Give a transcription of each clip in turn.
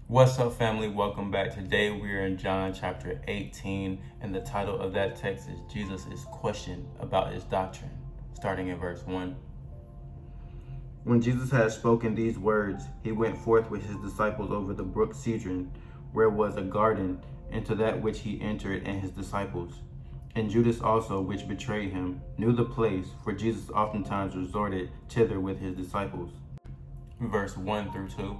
What's up, family? Welcome back. Today we are in John chapter 18, and the title of that text is Jesus is questioned about his doctrine, starting in verse 1. When Jesus had spoken these words, he went forth with his disciples over the brook Cedron, where was a garden, into that which he entered and his disciples. And Judas also, which betrayed him, knew the place, for Jesus oftentimes resorted thither with his disciples. Verse 1 through 2.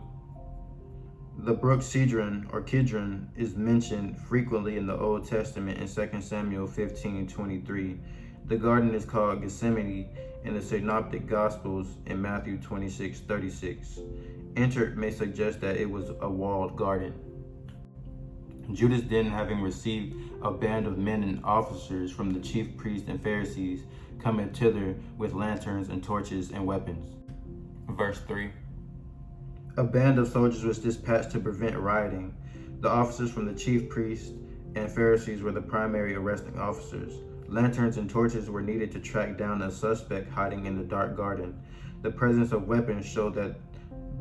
The brook Cedron, or Kidron, is mentioned frequently in the Old Testament in 2 Samuel 15:23. The garden is called Gethsemane in the Synoptic Gospels in Matthew 26:36. Entered may suggest that it was a walled garden. Judas then, having received a band of men and officers from the chief priests and Pharisees, cometh thither with lanterns and torches and weapons. Verse 3. A band of soldiers was dispatched to prevent rioting. The officers from the chief priests and Pharisees were the primary arresting officers. Lanterns and torches were needed to track down a suspect hiding in the dark garden. The presence of weapons showed that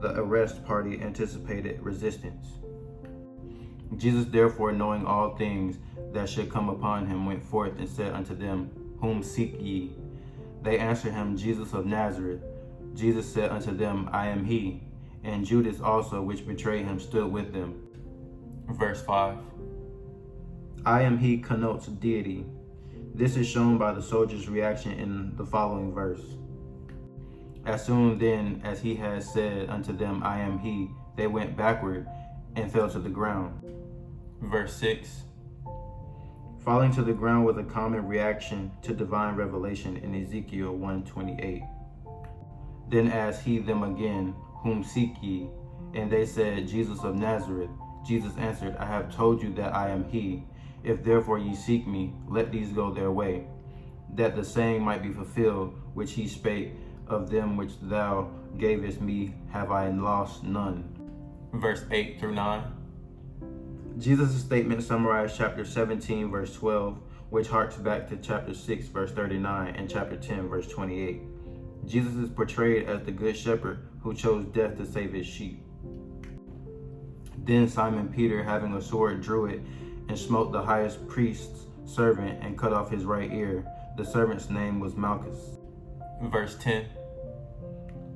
the arrest party anticipated resistance. Jesus, therefore, knowing all things that should come upon him, went forth and said unto them, Whom seek ye? They answered him, Jesus of Nazareth. Jesus said unto them, I am he. And Judas also, which betrayed him, stood with them. Verse 5. I am he connotes deity. This is shown by the soldiers' reaction in the following verse. As soon then as he had said unto them, I am he, they went backward and fell to the ground. Verse 6. Falling to the ground was a common reaction to divine revelation in Ezekiel 1:28. Then asked he them again, Whom seek ye? And they said, Jesus of Nazareth. Jesus answered, I have told you that I am he. If therefore ye seek me, let these go their way, that the saying might be fulfilled, which he spake, of them which thou gavest me have I lost none. Verse 8 through 9. Jesus' statement summarized chapter 17, verse 12, which harks back to chapter 6, verse 39, and chapter 10, verse 28. Jesus is portrayed as the good shepherd who chose death to save his sheep. Then Simon Peter, having a sword, drew it and smote the highest priest's servant and cut off his right ear. The servant's name was Malchus. Verse 10.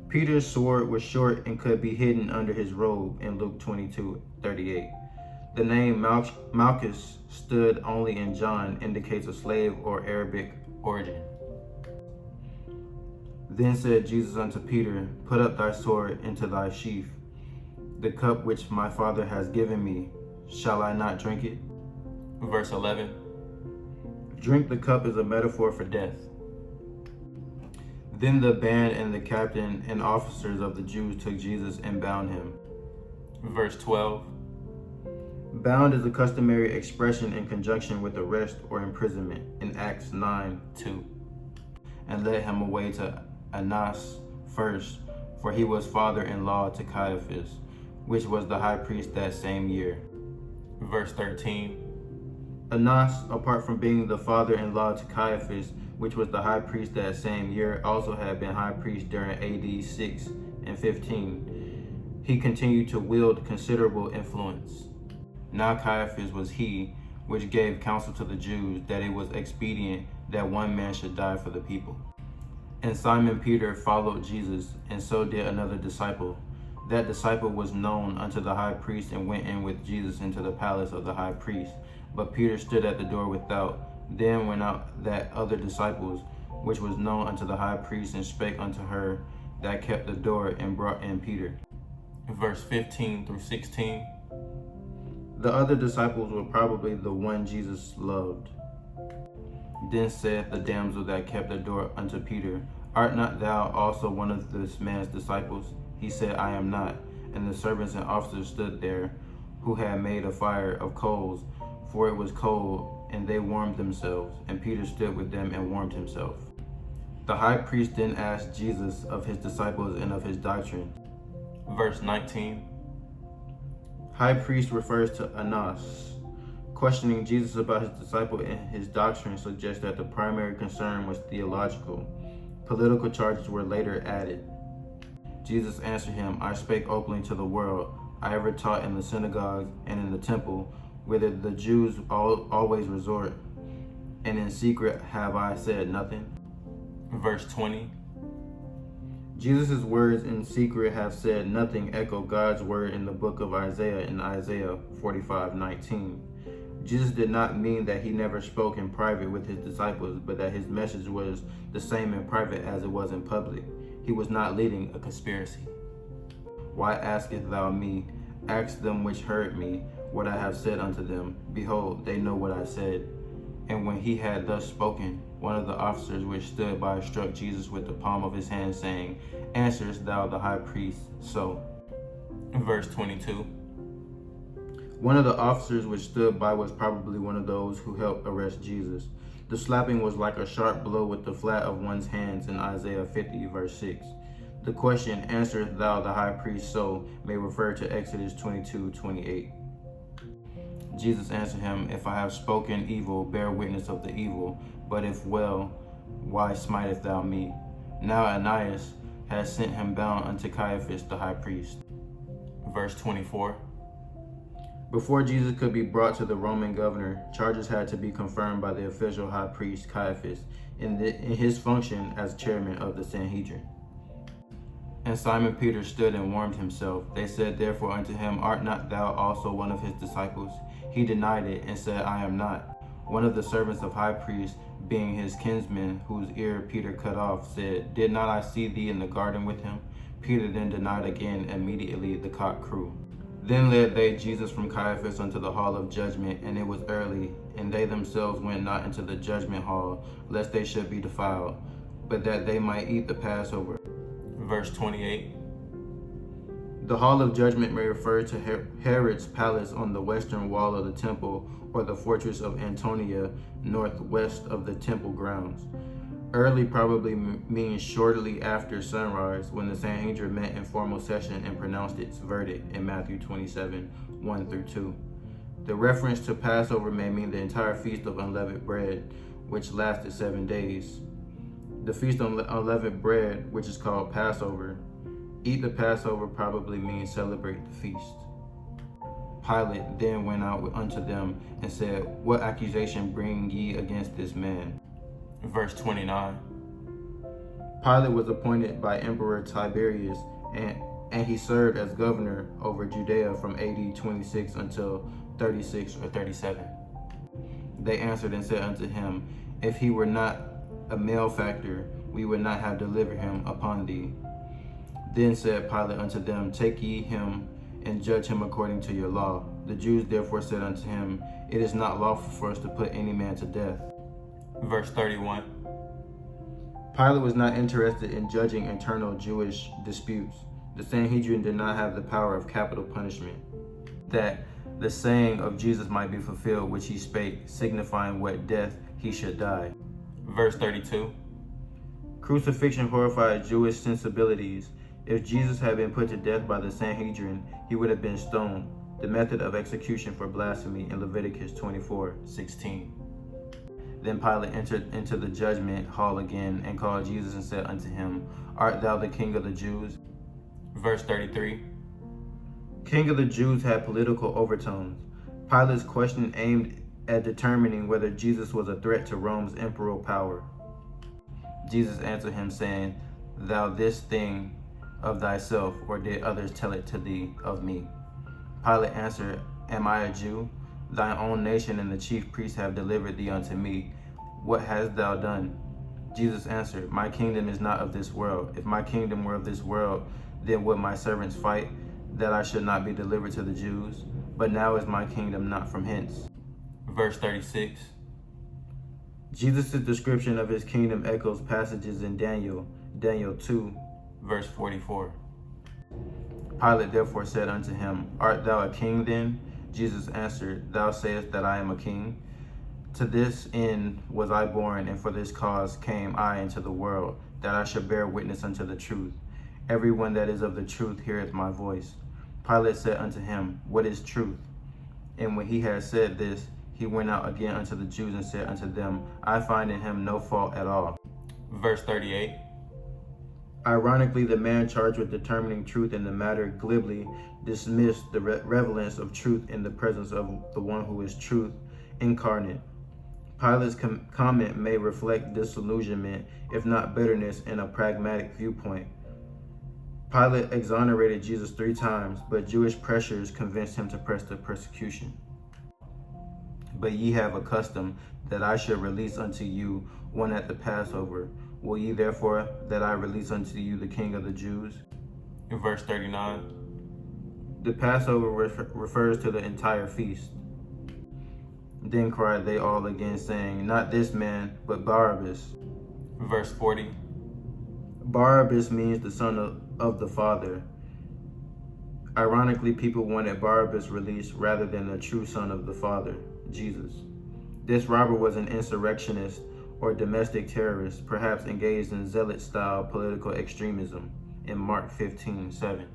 Peter's sword was short and could be hidden under his robe in Luke 22:38. The name Malchus, stood only in John, indicates a slave or Arabic origin. Then said Jesus unto Peter, Put up thy sword into thy sheath. The cup which my Father has given me, shall I not drink it? Verse 11. Drink the cup is a metaphor for death. Then the band and the captain and officers of the Jews took Jesus and bound him. Verse 12. Bound is a customary expression in conjunction with arrest or imprisonment in Acts 9:2. And led him away to Annas first, for he was father-in-law to Caiaphas, which was the high priest that same year. Verse 13. Annas, apart from being the father-in-law to Caiaphas, which was the high priest that same year, also had been high priest during AD 6 and 15. He continued to wield considerable influence. Now Caiaphas was he which gave counsel to the Jews that it was expedient that one man should die for the people. And Simon Peter followed Jesus, and so did another disciple. That disciple was known unto the high priest and went in with Jesus into the palace of the high priest. But Peter stood at the door without. Then went out that other disciples, which was known unto the high priest, and spake unto her that kept the door, and brought in Peter. Verse 15 through 16. The other disciples were probably the one Jesus loved. Then saith the damsel that kept the door unto Peter, Art not thou also one of this man's disciples? He said, I am not. And the servants and officers stood there, who had made a fire of coals, for it was cold, and they warmed themselves. And Peter stood with them and warmed himself. The high priest then asked Jesus of his disciples and of his doctrine. Verse 19. High priest refers to Annas. Questioning Jesus about his disciple and his doctrine suggests that the primary concern was theological. Political charges were later added. Jesus answered him, I spake openly to the world. I ever taught in the synagogues and in the temple, whither the Jews always resort, and in secret have I said nothing? Verse 20. Jesus' words in secret have said nothing echo God's word in the book of Isaiah in Isaiah 45:19. Jesus did not mean that he never spoke in private with his disciples, but that his message was the same in private as it was in public. He was not leading a conspiracy. Why askest thou me? Ask them which heard me what I have said unto them. Behold, they know what I said. And when he had thus spoken, one of the officers which stood by struck Jesus with the palm of his hand, saying, Answerest thou the high priest so? Verse 22. One of the officers which stood by was probably one of those who helped arrest Jesus. The slapping was like a sharp blow with the flat of one's hands in Isaiah 50, verse 6. The question, Answerest thou the high priest so, may refer to Exodus 22:28. Jesus answered him, If I have spoken evil, bear witness of the evil, but if well, why smitest thou me? Now Ananias has sent him bound unto Caiaphas the high priest. Verse 24. Before Jesus could be brought to the Roman governor, charges had to be confirmed by the official high priest Caiaphas in his function as chairman of the Sanhedrin. And Simon Peter stood and warmed himself. They said therefore unto him, Art not thou also one of his disciples? He denied it and said, I am not. One of the servants of high priest, being his kinsman, whose ear Peter cut off, said, Did not I see thee in the garden with him? Peter then denied again. Immediately the cock crew. Then led they Jesus from Caiaphas unto the hall of judgment, and it was early, and they themselves went not into the judgment hall, lest they should be defiled, but that they might eat the Passover. Verse 28. The hall of judgment may refer to Herod's palace on the western wall of the temple, or the fortress of Antonia, northwest of the temple grounds. Early probably means shortly after sunrise, when the Sanhedrin met in formal session and pronounced its verdict in Matthew 27:1-2. The reference to Passover may mean the entire feast of unleavened bread, which lasted 7 days. The feast of unleavened bread, which is called Passover, eat the Passover probably means celebrate the feast. Pilate then went out unto them and said, What accusation bring ye against this man? Verse 29. Pilate was appointed by Emperor Tiberius, and he served as governor over Judea from AD 26 until 36 or 37. They answered and said unto him, If he were not a malefactor, we would not have delivered him upon thee. Then said Pilate unto them, Take ye him and judge him according to your law. The Jews therefore said unto him, It is not lawful for us to put any man to death. Verse 31. Pilate was not interested in judging internal Jewish disputes. The Sanhedrin did not have the power of capital punishment, that the saying of Jesus might be fulfilled which he spake, signifying what death he should die. Verse 32. Crucifixion horrified Jewish sensibilities. If Jesus had been put to death by the Sanhedrin, he would have been stoned, the method of execution for blasphemy in Leviticus 24:16. Then Pilate entered into the judgment hall again and called Jesus and said unto him, Art thou the king of the Jews? Verse 33. King of the Jews had political overtones. Pilate's question aimed at determining whether Jesus was a threat to Rome's imperial power. Jesus answered him, saying, Thou this thing of thyself, or did others tell it to thee of me? Pilate answered, Am I a Jew? Thine own nation and the chief priests have delivered thee unto me. What hast thou done? Jesus answered, My kingdom is not of this world. If my kingdom were of this world, then would my servants fight, that I should not be delivered to the Jews? But now is my kingdom not from hence. Verse 36. Jesus' description of his kingdom echoes passages in Daniel 2. Verse 44. Pilate therefore said unto him, Art thou a king then? Jesus answered, Thou sayest that I am a king. To this end was I born, and for this cause came I into the world, that I should bear witness unto the truth. Everyone that is of the truth heareth my voice. Pilate said unto him, What is truth? And when he had said this, he went out again unto the Jews and said unto them, I find in him no fault at all. Verse 38. Ironically, the man charged with determining truth in the matter glibly dismissed the relevance of truth in the presence of the one who is truth incarnate. Pilate's comment may reflect disillusionment, if not bitterness, in a pragmatic viewpoint. Pilate exonerated Jesus 3 times, but Jewish pressures convinced him to press the persecution. But ye have a custom that I should release unto you one at the Passover. Will ye therefore that I release unto you the King of the Jews? In verse 39. The Passover refers to the entire feast. Then cried they all again, saying, Not this man, but Barabbas. Verse 40. Barabbas means the son of the Father. Ironically, people wanted Barabbas released rather than the true son of the Father, Jesus. This robber was an insurrectionist or domestic terrorist, perhaps engaged in zealot-style political extremism in Mark 15:7.